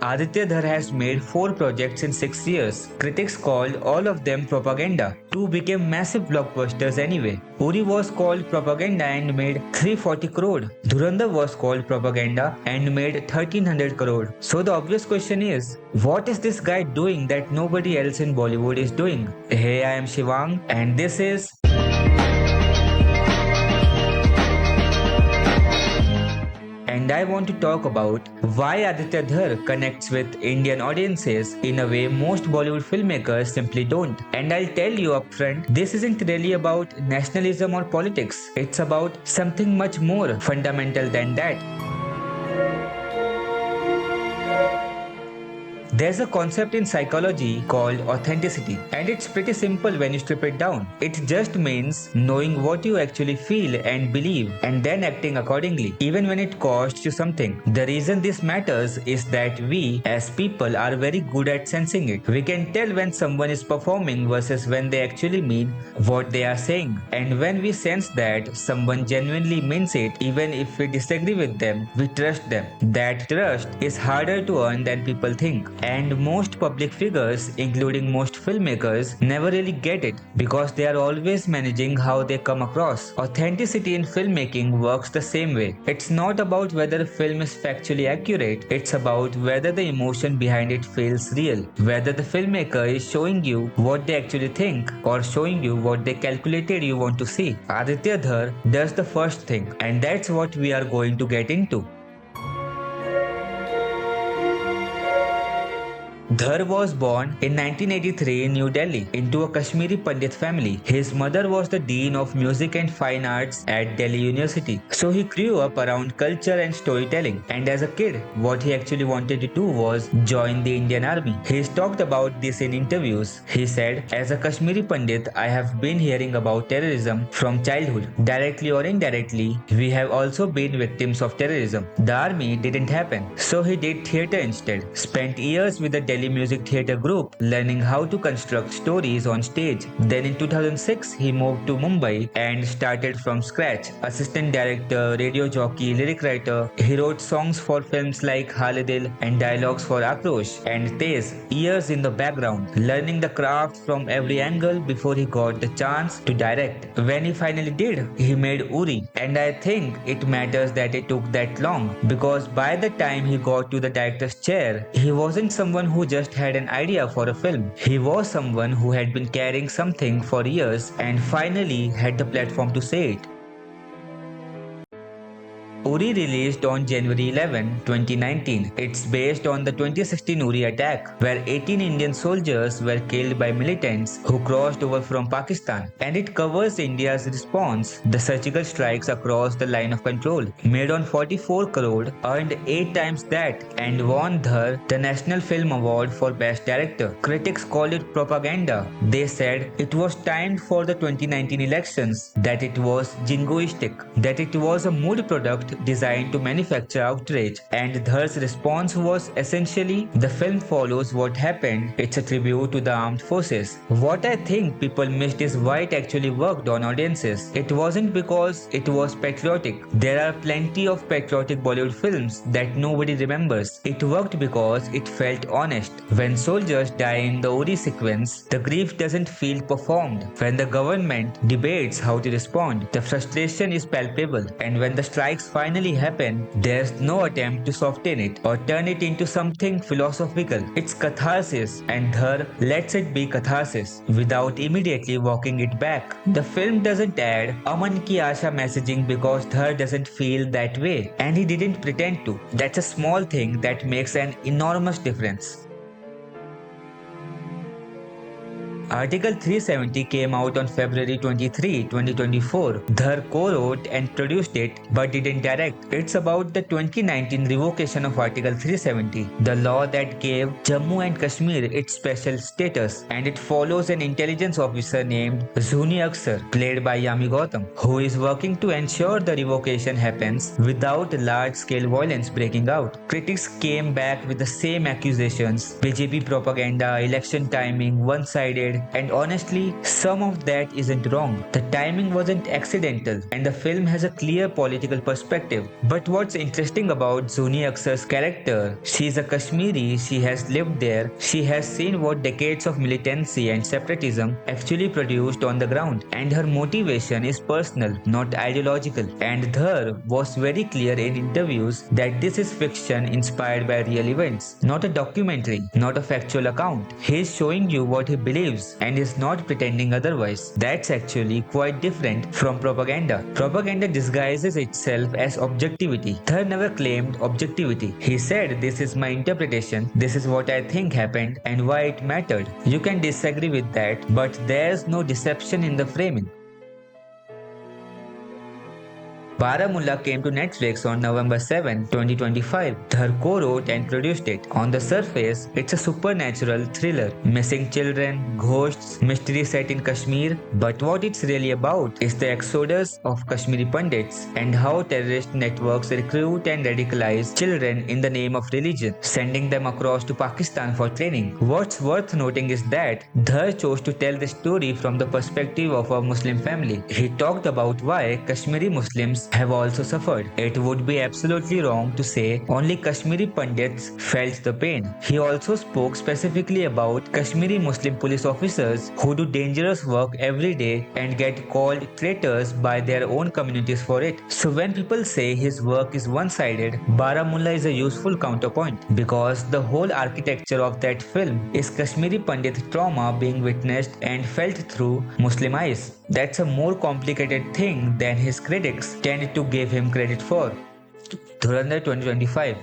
Aditya Dhar has made 4 projects in 6 years. Critics called all of them propaganda. 2 became massive blockbusters anyway. Uri was called propaganda and made 340 crore. Dhurandhar was called propaganda and made 1300 crore. So the obvious question is, what is this guy doing that nobody else in Bollywood is doing? Hey, I am Shivang and this is and I want to talk about why Aditya Dhar connects with Indian audiences in a way most Bollywood filmmakers simply don't. And I'll tell you upfront, this isn't really about nationalism or politics. It's about something much more fundamental than that. There's a concept in psychology called authenticity, and it's pretty simple when you strip it down. It just means knowing what you actually feel and believe, and then acting accordingly, even when it costs you something. The reason this matters is that we, as people, are very good at sensing it. We can tell when someone is performing versus when they actually mean what they are saying. And when we sense that someone genuinely means it, even if we disagree with them, we trust them. That trust is harder to earn than people think. And most public figures, including most filmmakers, never really get it because they are always managing how they come across. Authenticity in filmmaking works the same way. It's not about whether a film is factually accurate, it's about whether the emotion behind it feels real. Whether the filmmaker is showing you what they actually think or showing you what they calculated you want to see. Aditya Dhar does the first thing, and that's what we are going to get into. Dhar was born in 1983 in New Delhi into a Kashmiri Pandit family. His mother was the Dean of Music and Fine Arts at Delhi University. So he grew up around culture and storytelling. And as a kid, what he actually wanted to do was join the Indian Army. He's talked about this in interviews. He said, as a Kashmiri Pandit, I have been hearing about terrorism from childhood. Directly or indirectly, we have also been victims of terrorism. The army didn't happen. So he did theatre instead. Spent years with the Delhi Music Theatre Group, learning how to construct stories on stage. Then in 2006, he moved to Mumbai and started from scratch. Assistant director, radio jockey, lyric writer. He wrote songs for films like Halidil and dialogues for Akrosh and Tez. Years in the background, learning the craft from every angle before he got the chance to direct. When he finally did, he made Uri. And I think it matters that it took that long because by the time he got to the director's chair, he wasn't someone who just had an idea for a film. He was someone who had been carrying something for years and finally had the platform to say it. Uri released on January 11, 2019. It's based on the 2016 Uri attack, where 18 Indian soldiers were killed by militants who crossed over from Pakistan. And it covers India's response, the surgical strikes across the line of control. Made on 44 crore, earned 8 times that, and won Dhar the National Film Award for Best Director. Critics called it propaganda. They said it was timed for the 2019 elections, that it was jingoistic, that it was a mood product designed to manufacture outrage, and Dhar's response was essentially, the film follows what happened, it's a tribute to the armed forces. What I think people missed is why it actually worked on audiences. It wasn't because it was patriotic. There are plenty of patriotic Bollywood films that nobody remembers. It worked because it felt honest. When soldiers die in the Uri sequence, the grief doesn't feel performed. When the government debates how to respond, the frustration is palpable. And when the strikes finally happen, there's no attempt to soften it or turn it into something philosophical. It's catharsis, and Dhar lets it be catharsis without immediately walking it back. The film doesn't add Aman ki Asha messaging because Dhar doesn't feel that way, and he didn't pretend to. That's a small thing that makes an enormous difference. Article 370 came out on February 23, 2024. Dhar co-wrote and produced it but didn't direct. It's about the 2019 revocation of Article 370, the law that gave Jammu and Kashmir its special status, and it follows an intelligence officer named Zuni Aksar, played by Yami Gautam, who is working to ensure the revocation happens without large-scale violence breaking out. Critics came back with the same accusations: BJP propaganda, election timing, one-sided, scripted, and honestly, some of that isn't wrong. The timing wasn't accidental, and the film has a clear political perspective. But what's interesting about Zuni Aksar's character, she's a Kashmiri, she has lived there, she has seen what decades of militancy and separatism actually produced on the ground, and her motivation is personal, not ideological. And Dhar was very clear in interviews that this is fiction inspired by real events, not a documentary, not a factual account. He is showing you what he believes and is not pretending otherwise. That's actually quite different from propaganda. Propaganda disguises itself as objectivity. Dhar never claimed objectivity. He said, "This is my interpretation, this is what I think happened, and why it mattered." You can disagree with that, but there's no deception in the framing. Baramulla came to Netflix on November 7, 2025. Dhar co-wrote and produced it. On the surface, it's a supernatural thriller. Missing children, ghosts, mystery set in Kashmir. But what it's really about is the exodus of Kashmiri Pandits and how terrorist networks recruit and radicalize children in the name of religion, sending them across to Pakistan for training. What's worth noting is that Dhar chose to tell the story from the perspective of a Muslim family. He talked about why Kashmiri Muslims have also suffered. It would be absolutely wrong to say only Kashmiri Pandits felt the pain. He also spoke specifically about Kashmiri Muslim police officers who do dangerous work every day and get called traitors by their own communities for it. So when people say his work is one-sided, Baramulla is a useful counterpoint because the whole architecture of that film is Kashmiri Pandit trauma being witnessed and felt through Muslim eyes. That's a more complicated thing than his critics tend to give him credit for. Dhurandhar 2025.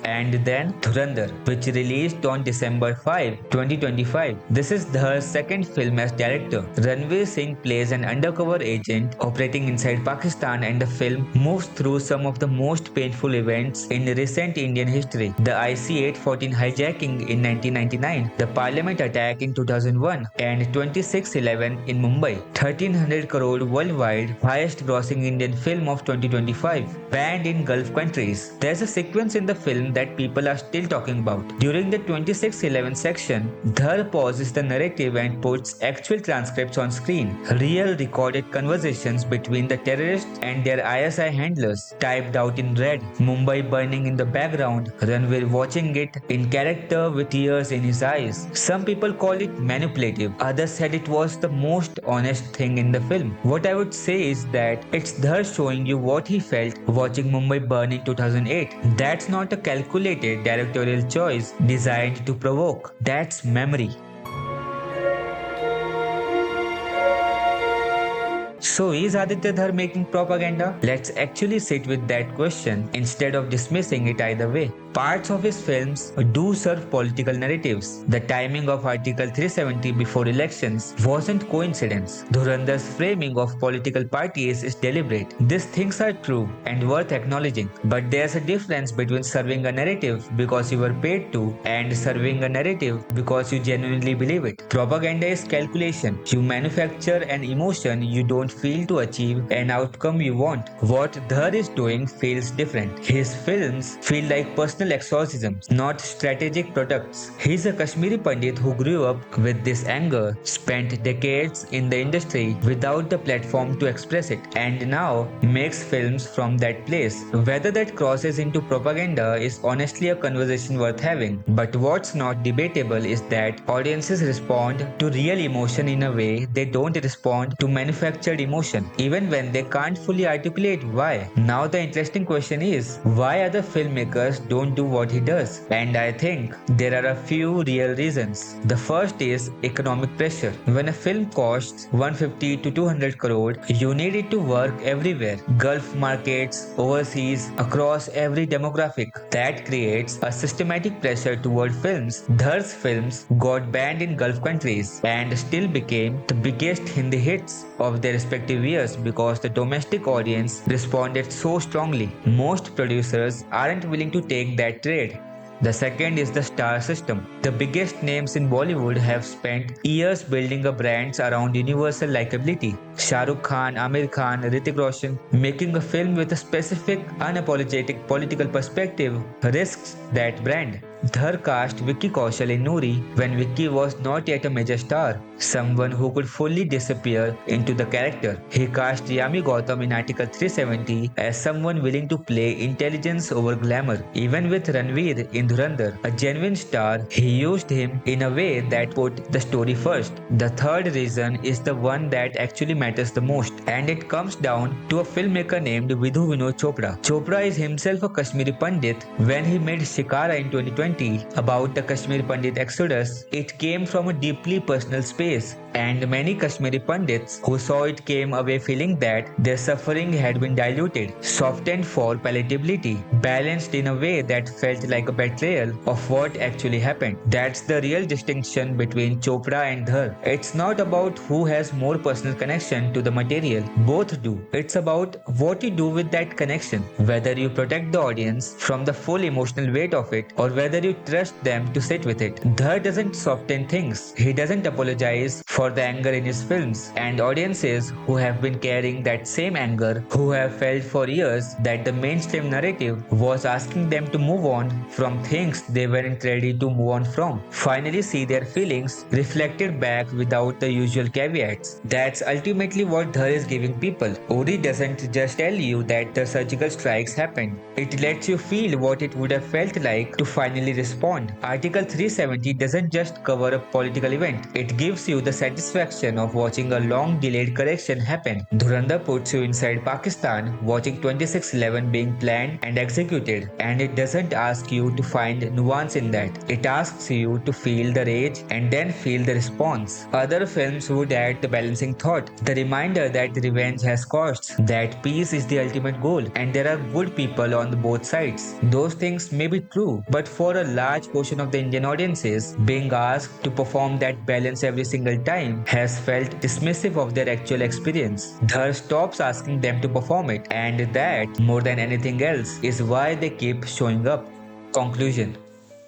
And then Dhurandhar, which released on December 5, 2025. This is Dhar's second film as director. Ranveer Singh plays an undercover agent operating inside Pakistan, and the film moves through some of the most painful events in recent Indian history. The IC-814 hijacking in 1999, the Parliament attack in 2001, and 26/11 in Mumbai. 1300 crore worldwide, highest grossing Indian film of 2025, banned in Gulf countries. There's a sequence in the film that people are still talking about. During the 26/11 section, Dhar pauses the narrative and puts actual transcripts on screen. Real recorded conversations between the terrorists and their ISI handlers, typed out in red. Mumbai burning in the background, Ranveer watching it in character with tears in his eyes. Some people call it manipulative, others said it was the most honest thing in the film. What I would say is that it's Dhar showing you what he felt watching Mumbai burn in 2008. That's not a calculated directorial choice designed to provoke. That's memory. So is Aditya Dhar making propaganda? Let's actually sit with that question instead of dismissing it either way. Parts of his films do serve political narratives. The timing of Article 370 before elections wasn't coincidence. Dhurandhar's framing of political parties is deliberate. These things are true and worth acknowledging. But there's a difference between serving a narrative because you were paid to and serving a narrative because you genuinely believe it. Propaganda is calculation. You manufacture an emotion you don't feel to achieve an outcome you want. What Dhar is doing feels different. His films feel like personal exorcisms, not strategic products. He's a Kashmiri Pandit who grew up with this anger, spent decades in the industry without the platform to express it, and now makes films from that place. Whether that crosses into propaganda is honestly a conversation worth having. But what's not debatable is that audiences respond to real emotion in a way they don't respond to manufactured emotion, even when they can't fully articulate why. Now the interesting question is, why other filmmakers don't do what he does? And I think there are a few real reasons. The first is economic pressure. When a film costs 150 to 200 crore, you need it to work everywhere. Gulf markets, overseas, across every demographic. That creates a systematic pressure toward films. Dhar's films got banned in Gulf countries and still became the biggest Hindi hits of their respective years because the domestic audience responded so strongly. Most producers aren't willing to take that trade. The second is the star system. The biggest names in Bollywood have spent years building up brands around universal likability. Shah Rukh Khan, Amir Khan, Hrithik Roshan. Making a film with a specific, unapologetic political perspective risks that brand. Dhar cast Vicky Kaushal in Noori when Vicky was not yet a major star, someone who could fully disappear into the character. He cast Yami Gautam in Article 370 as someone willing to play intelligence over glamour. Even with Ranveer in Dhurandhar, a genuine star, he used him in a way that put the story first. The third reason is the one that actually matters the most, and it comes down to a filmmaker named Vidhu Vinod Chopra. Chopra is himself a Kashmiri Pandit. When he made Shikara in 2020 about the Kashmir Pandit exodus, it came from a deeply personal space, and many Kashmiri Pandits who saw it came away feeling that their suffering had been diluted, softened for palatability, balanced in a way that felt like a betrayal of what actually happened. That's the real distinction between Chopra and Dhar. It's not about who has more personal connection to the material. Both do. It's about what you do with that connection, whether you protect the audience from the full emotional weight of it or whether you trust them to sit with it. Dhar doesn't soften things. He doesn't apologize for the anger in his films, and audiences who have been carrying that same anger, who have felt for years that the mainstream narrative was asking them to move on from things they weren't ready to move on from, finally see their feelings reflected back without the usual caveats. That's ultimately what Dhar is giving people. Uri doesn't just tell you that the surgical strikes happened. It lets you feel what it would have felt like to finally respond. Article 370 doesn't just cover a political event. It gives you the satisfaction of watching a long delayed correction happen. Dhurandhar puts you inside Pakistan watching 26/11 being planned and executed, and it doesn't ask you to find nuance in that. It asks you to feel the rage and then feel the response. Other films would add the balancing thought, the reminder that revenge has costs, that peace is the ultimate goal, and there are good people on both sides. Those things may be true, but for a large portion of the Indian audiences, being asked to perform that balance every single time has felt dismissive of their actual experience. Dhar stops asking them to perform it, and that, more than anything else, is why they keep showing up. Conclusion.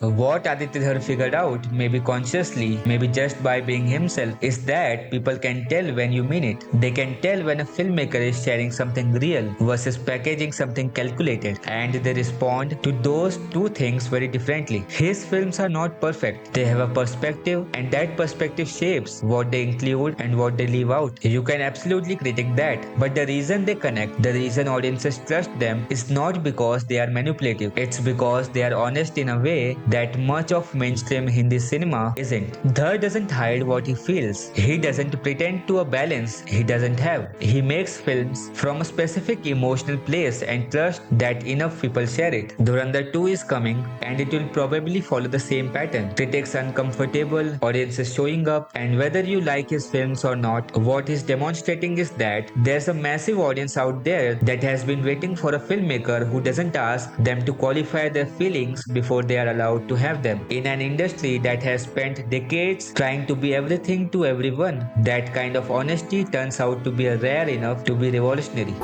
What Aditya Dhar figured out, maybe consciously, maybe just by being himself, is that people can tell when you mean it. They can tell when a filmmaker is sharing something real versus packaging something calculated, and they respond to those two things very differently. His films are not perfect. They have a perspective, and that perspective shapes what they include and what they leave out. You can absolutely critique that, but the reason they connect, the reason audiences trust them, is not because they are manipulative. It's because they are honest in a way that much of mainstream Hindi cinema isn't. Dhar doesn't hide what he feels. He doesn't pretend to a balance he doesn't have. He makes films from a specific emotional place and trusts that enough people share it. Dhurandhar 2 is coming, and it will probably follow the same pattern. Critics uncomfortable, audiences showing up, and whether you like his films or not, what he's demonstrating is that there's a massive audience out there that has been waiting for a filmmaker who doesn't ask them to qualify their feelings before they are allowed to have them. In an industry that has spent decades trying to be everything to everyone, that kind of honesty turns out to be rare enough to be revolutionary.